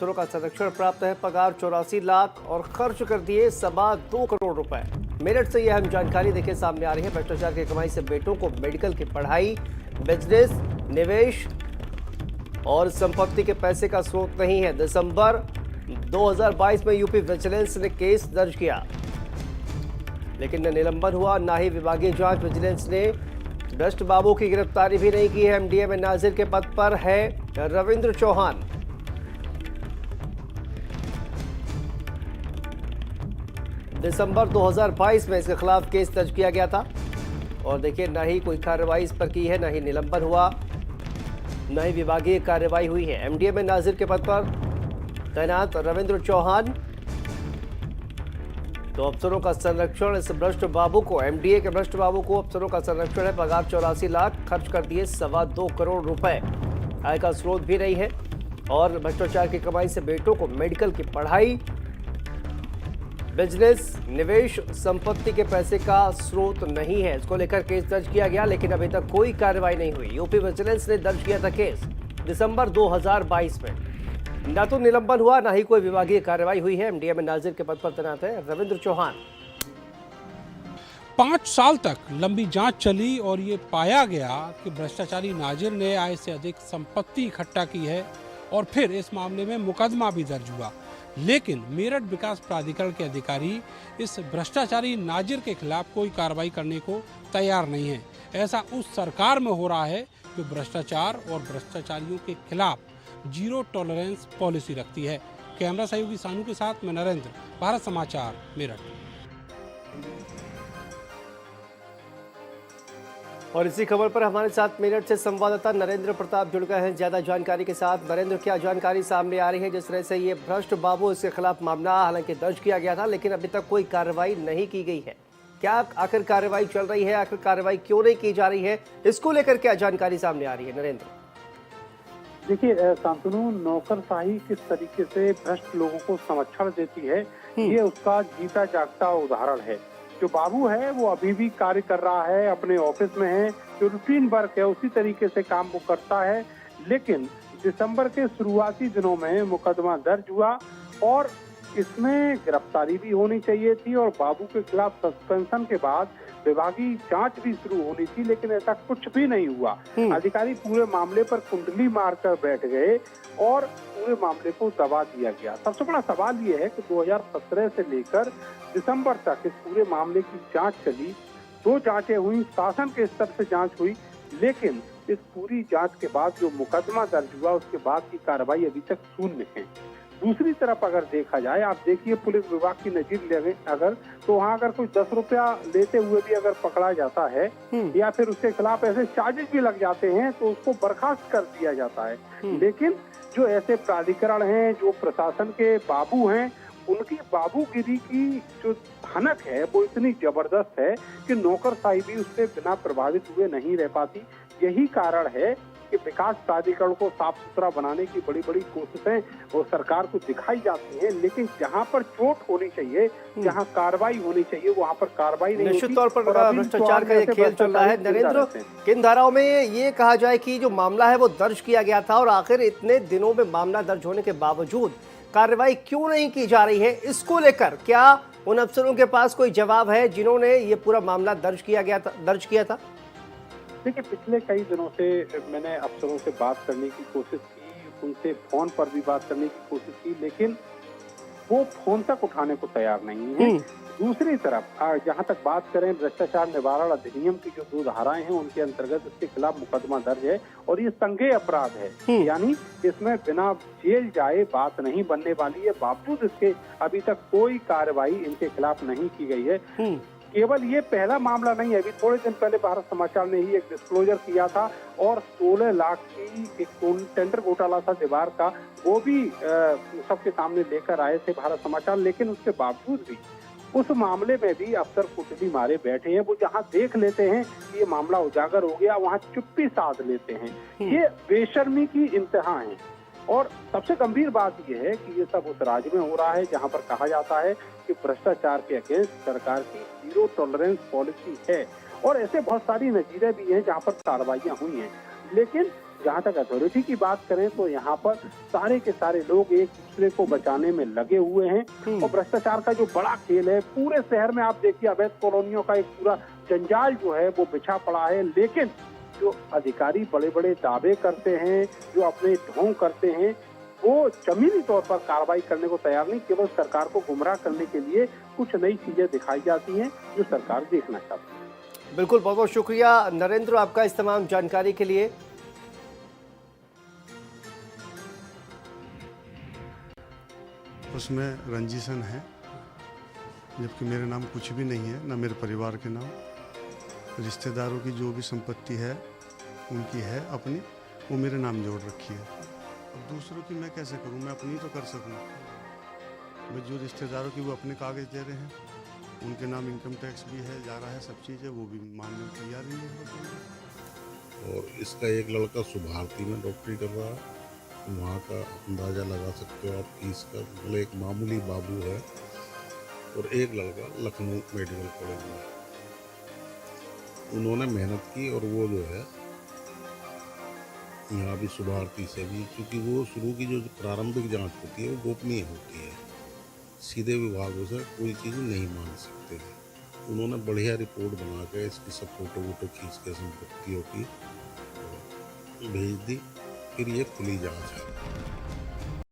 अफसरों का संरक्षण प्राप्त है, पगार 84 लाख और खर्च कर दिए 2.25 करोड़ रुपए। मेरठ से यह अहम जानकारी देखिए सामने आ रही है। भ्रष्टाचार की कमाई से बेटों को मेडिकल की पढ़ाई, बिजनेस, निवेश और संपत्ति के पैसे का स्रोत नहीं है। दिसंबर 2022 में यूपी विजिलेंस ने केस दर्ज किया, लेकिन न निलंबन हुआ, ना ही विभागीय जांच। विजिलेंस ने भ्रष्ट बाबू की गिरफ्तारी भी नहीं की है। एमडीए में नाजिर के पद पर है रविंद्र चौहान। दिसंबर 2022 में इसके खिलाफ केस दर्ज किया गया था और देखिए न ही कोई कार्रवाई इस पर की है, न ही निलंबन हुआ, न ही विभागीय कार्रवाई हुई है। एमडीए में नाजिर के पद पर तैनात रविंद्र चौहान। तो अफसरों का संरक्षण इस भ्रष्ट बाबू को, एमडीए के भ्रष्ट बाबू को अफसरों का संरक्षण है। पगार 84 लाख, खर्च कर दिए 2.25 करोड़ रुपए। आय का स्रोत भी नहीं है और भ्रष्टाचार की कमाई से बेटों को मेडिकल की पढ़ाई, बिजनेस, निवेश, संपत्ति के पैसे का स्रोत नहीं है। इसको लेकर केस दर्ज किया गया, लेकिन अभी तक कोई कार्रवाई नहीं हुई। यूपी विजिलेंस ने दर्ज किया था केस दिसंबर 2022 में। न तो निलंबन हुआ, न ही कोई विभागीय कार्रवाई हुई है। एमडीए में नाजिर के पद पर तैनात है रविंद्र चौहान। 5 साल तक लंबी जांच चली और ये पाया गया कि भ्रष्टाचारी नाजिर ने आय से अधिक संपत्ति इकट्ठा की है और फिर इस मामले में मुकदमा भी दर्ज हुआ। लेकिन मेरठ विकास प्राधिकरण के अधिकारी इस भ्रष्टाचारी नाजिर के खिलाफ कोई कार्रवाई करने को तैयार नहीं है। ऐसा उस सरकार में हो रहा है जो भ्रष्टाचार और भ्रष्टाचारियों के खिलाफ जीरो टॉलरेंस पॉलिसी रखती है। कैमरा सहयोगी सानू के साथ मैं नरेंद्र, भारत समाचार, मेरठ। और इसी खबर पर हमारे साथ मेरठ से संवाददाता नरेंद्र प्रताप जुड़ गए हैं ज्यादा जानकारी के साथ। नरेंद्र, क्या जानकारी सामने आ रही है? जिस तरह से ये भ्रष्ट बाबू, इसके खिलाफ मामला हालांकि दर्ज किया गया था, लेकिन अभी तक कोई कार्रवाई नहीं की गई है। क्या आखिर कार्रवाई चल रही है? आखिर कार्रवाई क्यों नहीं की जा रही है? इसको लेकर क्या जानकारी सामने आ रही है नरेंद्र? देखिए शांतनु, नौकरशाही किस तरीके से भ्रष्ट लोगों को संरक्षण देती है, ये उसका जीता जागता उदाहरण है। जो बाबू है वो अभी भी कार्य कर रहा है, अपने ऑफिस में है, जो रूटीन वर्क है उसी तरीके से काम वो करता है। लेकिन दिसंबर के शुरुआती दिनों में मुकदमा दर्ज हुआ और इसमें गिरफ्तारी भी होनी चाहिए थी और बाबू के खिलाफ सस्पेंशन के बाद विभागीय जांच भी शुरू होनी थी, लेकिन ऐसा कुछ भी नहीं हुआ। अधिकारी पूरे मामले पर कुंडली मारकर बैठ गए और पूरे मामले को दबा दिया गया। सबसे बड़ा सवाल ये है कि 2017 से लेकर दिसंबर तक इस पूरे मामले की जांच चली। 2 जांचें हुई, शासन के स्तर से जांच हुई, लेकिन इस पूरी जांच के बाद जो मुकदमा दर्ज हुआ उसके बाद की कार्रवाई अभी तक शून्य है। दूसरी तरफ अगर देखा जाए, आप देखिए पुलिस विभाग की नजीर लेंगे अगर, तो वहाँ अगर कोई 10 रुपया लेते हुए भी अगर पकड़ा जाता है या फिर उसके खिलाफ ऐसे चार्जेस भी लग जाते हैं तो उसको बर्खास्त कर दिया जाता है। लेकिन जो ऐसे प्राधिकरण हैं, जो प्रशासन के बाबू हैं, उनकी बाबूगिरी की जो भनक है वो इतनी जबरदस्त है कि नौकरशाही भी उससे बिना प्रभावित हुए नहीं रह पाती। यही कारण है कि विकास प्राधिकरण को साफ सुथरा बनाने की बड़ी बड़ी कोशिशें वो सरकार को दिखाई जाती हैं, लेकिन जहां पर चोट होनी चाहिए, जहां कार्रवाई होनी चाहिए, वहां पर कार्रवाई नहीं होती। निश्चित तौर पर भ्रष्टाचार का ये खेल चल रहा है। नरेंद्र, किन धाराओं में ये कहा जाए कि जो मामला है वो दर्ज किया गया था और आखिर इतने दिनों में मामला दर्ज होने के बावजूद कार्रवाई क्यों नहीं की जा रही है? इसको लेकर क्या उन अफसरों के पास कोई जवाब है जिन्होंने ये पूरा मामला दर्ज किया था? देखिए, पिछले कई दिनों से मैंने अफसरों से बात करने की कोशिश की, उनसे फोन पर भी बात करने की कोशिश की, लेकिन वो फोन तक उठाने को तैयार नहीं है। दूसरी तरफ जहां तक बात करें, भ्रष्टाचार निवारण अधिनियम की जो 2 धाराएं हैं उनके अंतर्गत इसके खिलाफ मुकदमा दर्ज है और ये संज्ञेय अपराध है, यानी इसमें बिना जेल जाए बात नहीं बनने वाली है। बावजूद इसके अभी तक कोई कार्रवाई इनके खिलाफ नहीं की गई है। केवल ये पहला मामला नहीं है, अभी थोड़े दिन पहले भारत समाचार ने ही एक डिस्क्लोजर किया था और 16 लाख की एक टेंडर घोटाला था दीवार का, वो भी सबके सामने लेकर आए थे भारत समाचार। लेकिन उसके बावजूद भी उस मामले में भी अफसर कुंडली मारे बैठे हैं। वो जहां देख लेते हैं कि ये मामला उजागर हो गया, वहां चुप्पी साध लेते हैं। ये बेशर्मी की इंतहा है। और सबसे गंभीर बात यह है कि ये सब उस राज्य में हो रहा है जहां पर कहा जाता है कि भ्रष्टाचार के अगेंस्ट सरकार की जीरो टॉलरेंस पॉलिसी है और ऐसे बहुत सारी नजीरें भी हैं जहां पर कार्रवाइयां हुई हैं। लेकिन जहाँ तक अथॉरिटी की बात करें तो यहाँ पर सारे के सारे लोग एक दूसरे को बचाने में लगे हुए हैं और भ्रष्टाचार का जो बड़ा खेल है पूरे शहर में, आप देखिए अवैध कॉलोनियों का एक पूरा जंजाल जो है वो बिछा पड़ा है। लेकिन जो अधिकारी बड़े बड़े दावे करते हैं, जो अपने ढोंग करते हैं, वो जमीनी तौर पर कार्रवाई करने को तैयार नहीं, केवल सरकार को गुमराह करने के लिए कुछ नई चीजें दिखाई जाती हैं जो सरकार देखना चाहती है। बिल्कुल, बहुत बहुत शुक्रिया नरेंद्र आपका इस तमाम जानकारी के लिए। उसमें रंजिशन है, जबकि मेरे नाम कुछ भी नहीं है, ना मेरे परिवार के नाम। रिश्तेदारों की जो भी संपत्ति है उनकी है अपनी, वो मेरे नाम जोड़ रखी है। अब दूसरों की मैं कैसे करूं? मैं अपनी तो कर सकूं। मैं जो रिश्तेदारों की वो अपने कागज़ दे रहे हैं, उनके नाम इनकम टैक्स भी है, जा रहा है, सब चीज़ है, वो भी मानने को तैयार ही नहीं होते। और इसका एक लड़का सुभारती में डॉक्टरी कर रहा है, वहाँ का अंदाज़ा लगा सकते हो आप फीस का। मतलब एक मामूली बाबू है और एक लड़का लखनऊ मेडिकल कॉलेज में। उन्होंने मेहनत की और वो जो है यहाँ भी सुभारती से भी, क्योंकि वो शुरू की जो प्रारंभिक जांच होती है वो गोपनीय होती है, सीधे विभागों से कोई चीज़ नहीं मान सकते थे। उन्होंने बढ़िया रिपोर्ट बना के इसकी सब फोटो वोटो खींच के संपत्तियों की भेज दी, फिर ये खुली जांच है।